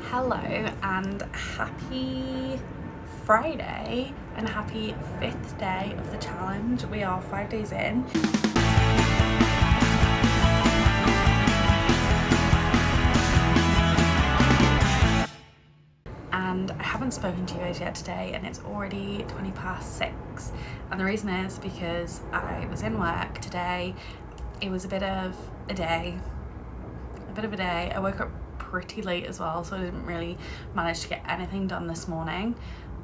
Hello and happy Friday and happy 5th day of the challenge. We are 5 days in. And I haven't spoken to you guys yet today, and it's already 6:20. And the reason is because I was in work today. It was a bit of a day. I woke up pretty late as well, so I didn't really manage to get anything done this morning.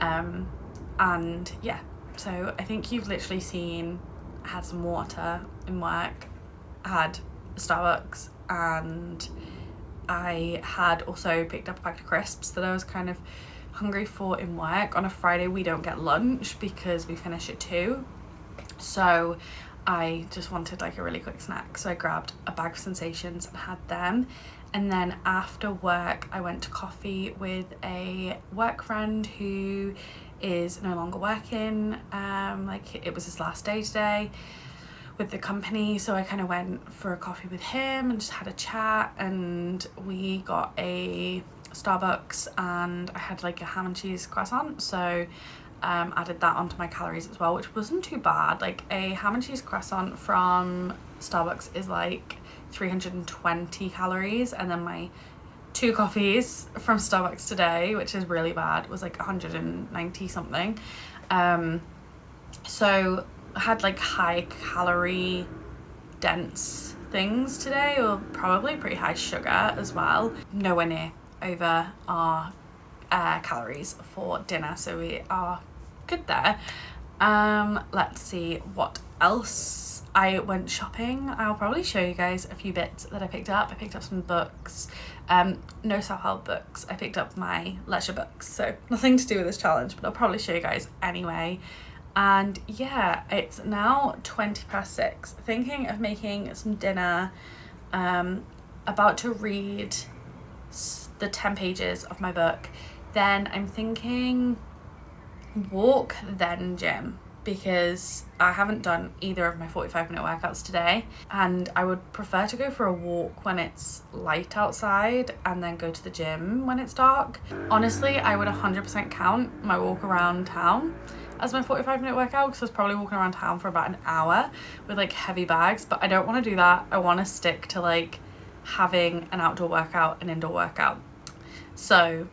And yeah, so I think you've literally seen I had some water in work, I had Starbucks, and I had also picked up a pack of crisps that I was kind of hungry for in work. On a Friday we don't get lunch because we finish at 2, so I just wanted like a really quick snack, so I grabbed a bag of Sensations and had them. And then after work I went to coffee with a work friend who is no longer working. Like it was his last day today with the company, so I kind of went for a coffee with him and just had a chat, and we got a Starbucks and I had like a ham and cheese croissant, so added that onto my calories as well, which wasn't too bad. Like a ham and cheese croissant from Starbucks is like 320 calories, and then my 2 coffees from Starbucks today, which is really bad, was like 190 something. So I had like high calorie dense things today, or probably pretty high sugar as well. Nowhere near over our calories for dinner, so we are good there. Let's see what else. I went shopping. I'll probably show you guys a few bits that I picked up. I picked up some books, no self-help books. I picked up my leisure books, so nothing to do with this challenge, but I'll probably show you guys anyway. And yeah, it's now 6:20, thinking of making some dinner, about to read the 10 pages of my book. Then I'm thinking walk, then gym, because I haven't done either of my 45-minute workouts today, and I would prefer to go for a walk when it's light outside and then go to the gym when it's dark. Honestly, I would 100% count my walk around town as my 45-minute workout, because I was probably walking around town for about an hour with like heavy bags, but I don't want to do that. I want to stick to like having an outdoor workout, an indoor workout. So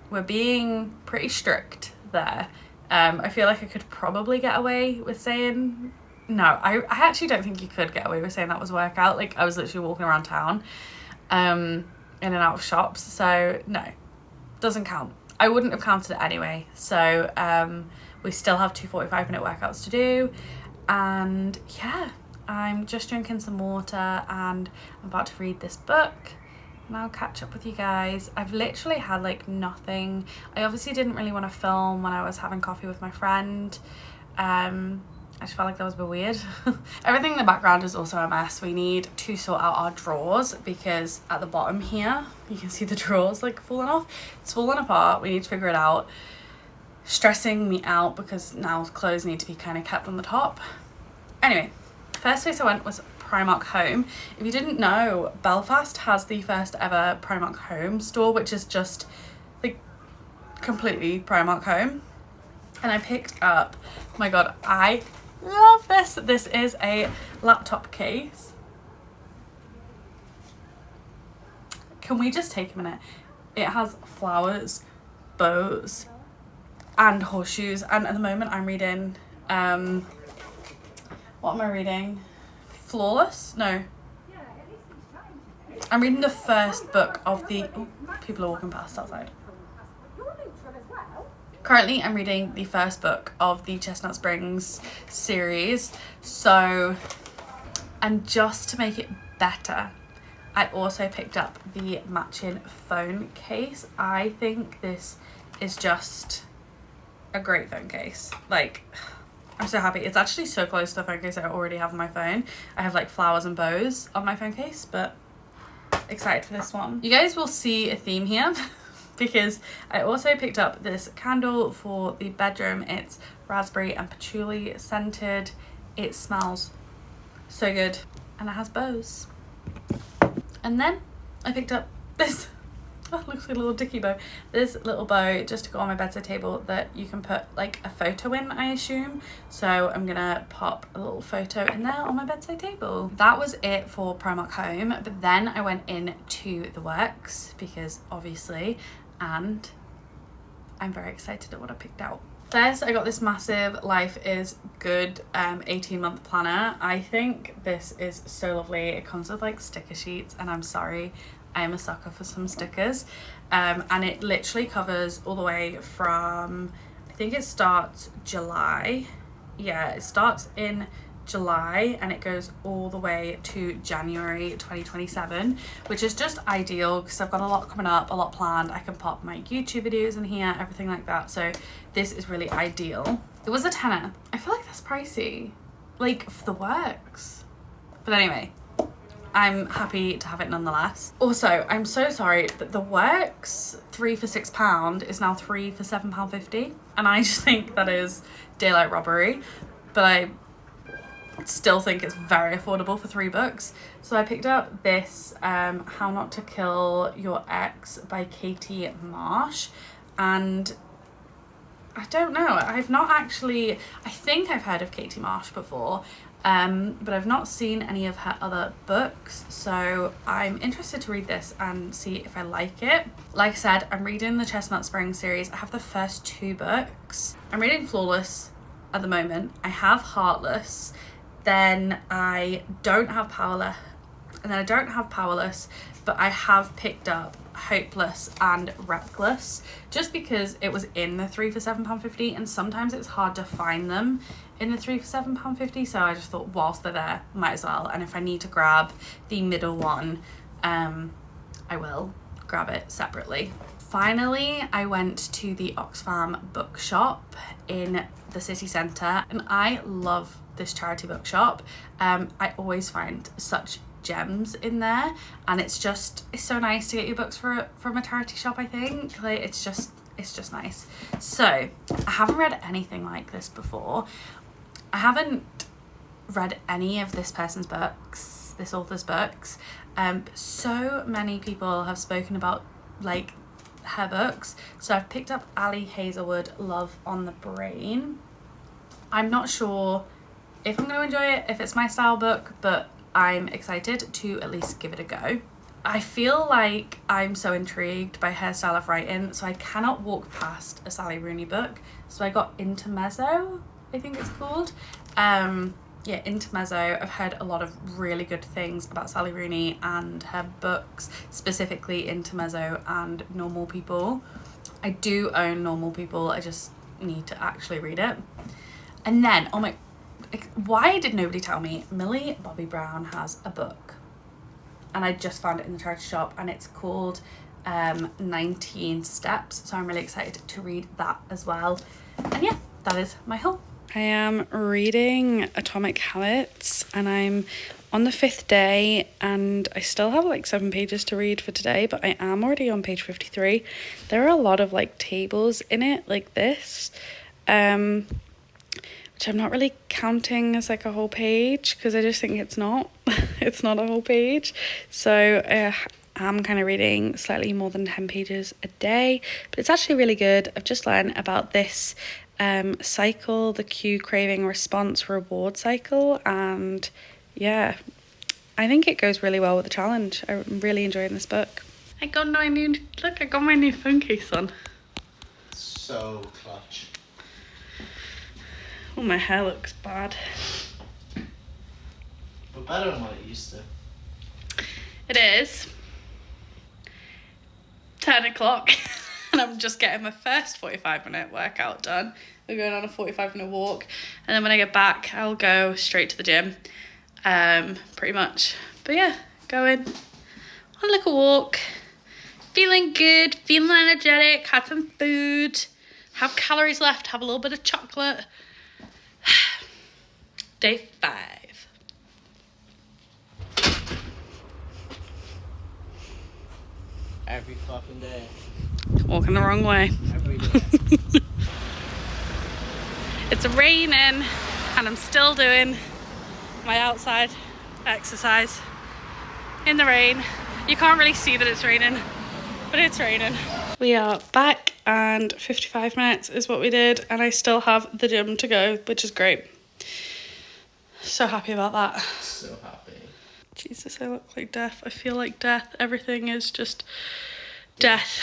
we're being pretty strict there. I feel like I could probably get away with saying no. I actually don't think you could get away with saying that was a workout. Like I was literally walking around town in and out of shops, so no, doesn't count. I wouldn't have counted it anyway. So we still have 2 45-minute workouts to do, and yeah, I'm just drinking some water and I'm about to read this book. And I'll catch up with you guys. I've literally had like nothing. I obviously didn't really want to film when I was having coffee with my friend. I just felt like that was a bit weird. Everything in the background is also a mess. We need to sort out our drawers, because at the bottom here you can see the drawers like falling off. It's falling apart. We need to figure it out. Stressing me out because now clothes need to be kind of kept on the top. Anyway, first place I went was Primark Home. If you didn't know, Belfast has the first ever Primark Home store, which is just like completely Primark Home. And I picked up, oh my god, I love this. This is a laptop case. Can we just take a minute? It has flowers, bows, and horseshoes. And at the moment I'm reading, what am I reading? Flawless? No. I'm reading the first book of the... Oh, people are walking past outside. Currently, I'm reading the first book of the Chestnut Springs series. So, and just to make it better, I also picked up the matching phone case. I think this is just a great phone case. Like, I'm so happy. It's actually so close to the phone case I already have on my phone. I have like flowers and bows on my phone case, but excited for this one. You guys will see a theme here because I also picked up this candle for the bedroom. It's raspberry and patchouli scented. It smells so good and it has bows. And then I picked up this, oh, it looks like a little dicky bow. This little bow just to go on my bedside table that you can put like a photo in, I assume. So I'm gonna pop a little photo in there on my bedside table. That was it for Primark Home, but then I went in to the works because obviously, and I'm very excited at what I picked out. First, I got this massive Life is Good 18-month planner. I think this is so lovely. It comes with like sticker sheets, and I'm sorry, I am a sucker for some stickers. And it literally covers all the way from, I think it starts July. Yeah, it starts in July and it goes all the way to January 2027, which is just ideal because I've got a lot coming up, a lot planned. I can pop my YouTube videos in here, everything like that. So this is really ideal. It was a tenner. I feel like that's pricey, like for the works. But anyway, I'm happy to have it nonetheless. Also, I'm so sorry that the works 3 for £6 is now 3 for £7.50. And I just think that is daylight robbery. But I still think it's very affordable for £3. So I picked up this How Not to Kill Your Ex by Katie Marsh, and I don't know, I've not actually, I think I've heard of Katie Marsh before, but I've not seen any of her other books, so I'm interested to read this and see if I like it. Like I said, I'm reading the Chestnut Spring series. I have the first 2 books. I'm reading Flawless at the moment. I have Heartless, then I don't have Powerless, and then I don't have Powerless, but I have picked up Hopeless and Reckless just because it was in the 3 for £7.50, and sometimes it's hard to find them in the 3 for £7.50, so I just thought whilst they're there, might as well. And if I need to grab the middle one, I will grab it separately. Finally, I went to the Oxfam bookshop in the city centre, and I love this charity bookshop. I always find such gems in there, and it's so nice to get your books from a charity shop. I think like it's just nice. So I haven't read anything like this before. I haven't read any of this person's books, this author's books. So many people have spoken about like her books, so I've picked up Ali Hazelwood, Love on the Brain. I'm not sure if I'm going to enjoy it, if it's my style book, but I'm excited to at least give it a go. I feel like I'm so intrigued by her style of writing, so I cannot walk past a Sally Rooney book. So I got Intermezzo, I think it's called. Yeah, Intermezzo. I've heard a lot of really good things about Sally Rooney and her books, specifically Intermezzo and Normal People. I do own Normal People, I just need to actually read it. And then, oh my, why did nobody tell me? Millie Bobby Brown has a book, and I just found it in the charity shop, and it's called 19 Steps, so I'm really excited to read that as well. And yeah, that is my haul. I am reading Atomic Habits, and I'm on the 5th day, and I still have like 7 pages to read for today, but I am already on page 53. There are a lot of like tables in it like this, which I'm not really counting as like a whole page because I just think it's not it's not a whole page. So I'm kind of reading slightly more than 10 pages a day, but it's actually really good. I've just learned about this cycle, the cue craving response reward cycle, and yeah, I think it goes really well with the challenge. I'm really enjoying this book. I got my new phone case on. So clutch. Oh, my hair looks bad. But better than what it used to. It is 10 o'clock and I'm just getting my first 45-minute workout done. We're going on a 45-minute walk, and then when I get back I'll go straight to the gym, pretty much. But yeah, going on a little walk, feeling good, feeling energetic, had some food, have calories left, have a little bit of chocolate. Day 5. Every fucking day. Walking the wrong way. Every day. It's raining and I'm still doing my outside exercise. in the rain. You can't really see that it's raining, but it's raining. We are back and 55 minutes is what we did, and I still have the gym to go, which is great. So happy about that. So happy. Jesus, I look like death. I feel like death. Everything is just death.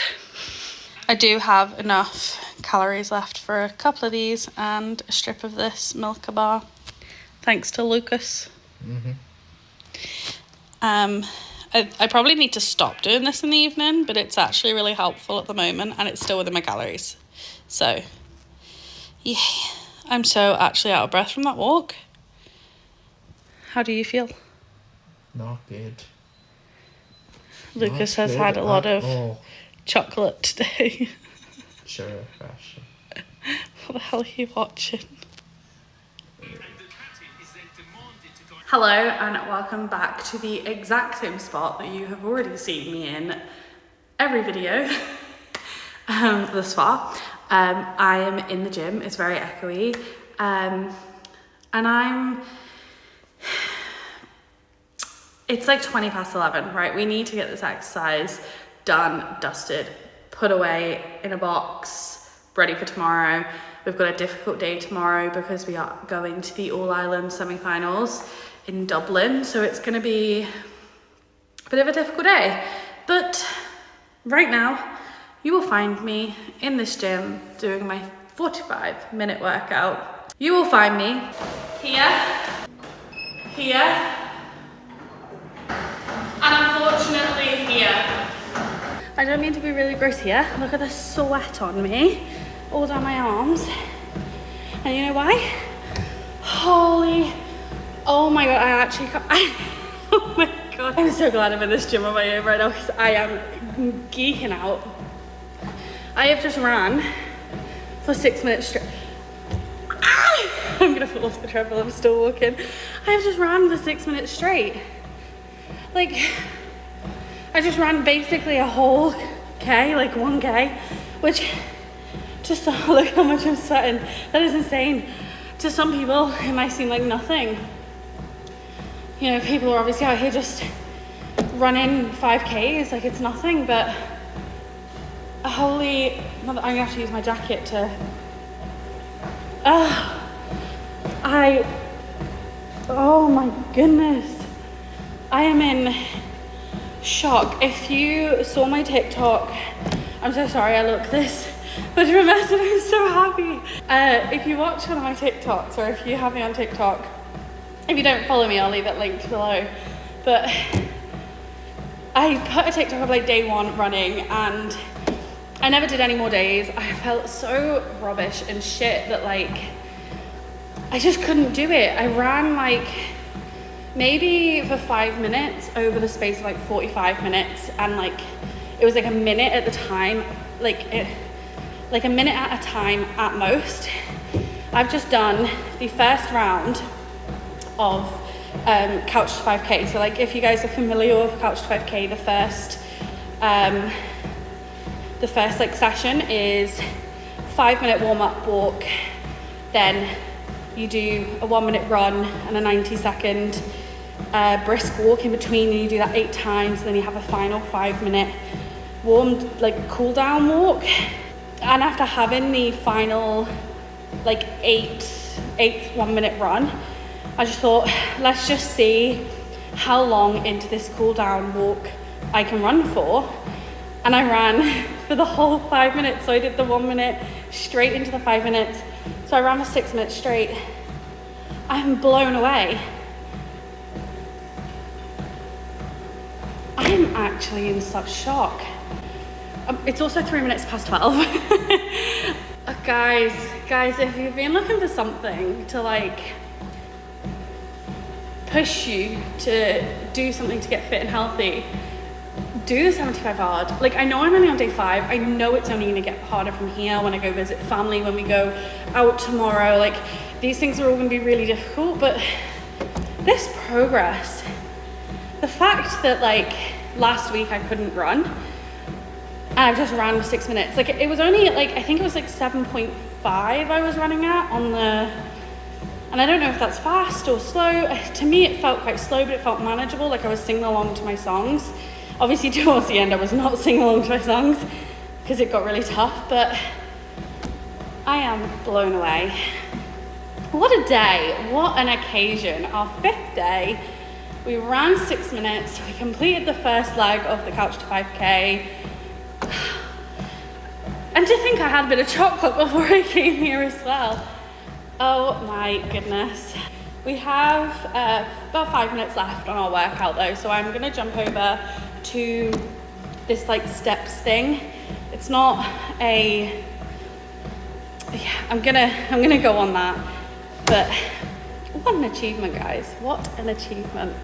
I do have enough calories left for a couple of these and a strip of this Milka bar, thanks to Lucas. I probably need to stop doing this in the evening, but it's actually really helpful at the moment, and it's still within my calories. So, yeah, I'm so actually out of breath from that walk. How do you feel? Not good. Lucas has had a lot of chocolate today. Sugar crash. What the hell are you watching? Hello and welcome back to the exact same spot that you have already seen me in every video thus far. I am in the gym, it's very echoey, and it's like 20 past 11, right? We need to get this exercise done, dusted, put away in a box, ready for tomorrow. We've got a difficult day tomorrow because we are going to the All-Ireland semi-finals in Dublin, so it's going to be a bit of a difficult day. But right now, you will find me in this gym doing my 45-minute workout. You will find me here, and unfortunately here. I don't mean to be really gross here. Look at the sweat on me, all down my arms. And you know why? Oh my God, I actually can't, oh my God. I'm so glad I'm in this gym on my own right now because I am geeking out. I have just ran for 6 minutes straight. I'm gonna fall off the treadmill, I'm still walking. I have just ran for 6 minutes straight. Like, I just ran basically a whole K, like 1K, which, just look how much I'm sweating. That is insane. To some people, it might seem like nothing. You know, people are obviously out here just running 5Ks like it's nothing, but I'm gonna have to use my jacket to, oh my goodness. I am in shock. If you saw my TikTok, I'm so sorry I look this, but remember, I'm so happy. If you watch one of my TikToks, or if you have me on TikTok, if you don't follow me, I'll leave it linked below. But I put a TikTok of like day one running, and I never did any more days. I felt so rubbish and shit that like, I just couldn't do it. I ran like maybe for 5 minutes over the space of like 45 minutes. And like, it was like a minute at the time, like a minute at a time at most. I've just done the first round of Couch to 5K. So like, if you guys are familiar with Couch to 5K, the first like session is 5 minute warm-up walk, then you do a 1 minute run and a 90-second brisk walk in between, and you do that 8 times, then you have a final 5 minute warmed like cool down walk. And after having the final like eighth 1 minute run, I just thought, let's just see how long into this cool down walk I can run for. And I ran for the whole 5 minutes. So I did the 1 minute straight into the 5 minutes. So I ran for 6 minutes straight. I'm blown away. I'm actually in such shock. It's also 3 minutes past 12. Guys, if you've been looking for something to like push you to do something to get fit and healthy, do the 75 hard. Like, I know I'm only on day 5. I know it's only gonna get harder from here when I go visit family, when we go out tomorrow. Like, these things are all gonna be really difficult, but this progress, the fact that like last week I couldn't run and I've just ran for 6 minutes. Like, it was only like, I think it was like 7.5 I was running at on the And I don't know if that's fast or slow. To me, it felt quite slow, but it felt manageable, like I was singing along to my songs. Obviously, towards the end, I was not singing along to my songs because it got really tough, but I am blown away. What a day, what an occasion. Our 5th day, we ran 6 minutes, we completed the first leg of the Couch to 5K. And to think I had a bit of chocolate before I came here as well. Oh my goodness. We have about 5 minutes left on our workout though, so I'm gonna jump over to this like steps thing. It's not a, yeah, I'm gonna go on that, but what an achievement, guys, what an achievement.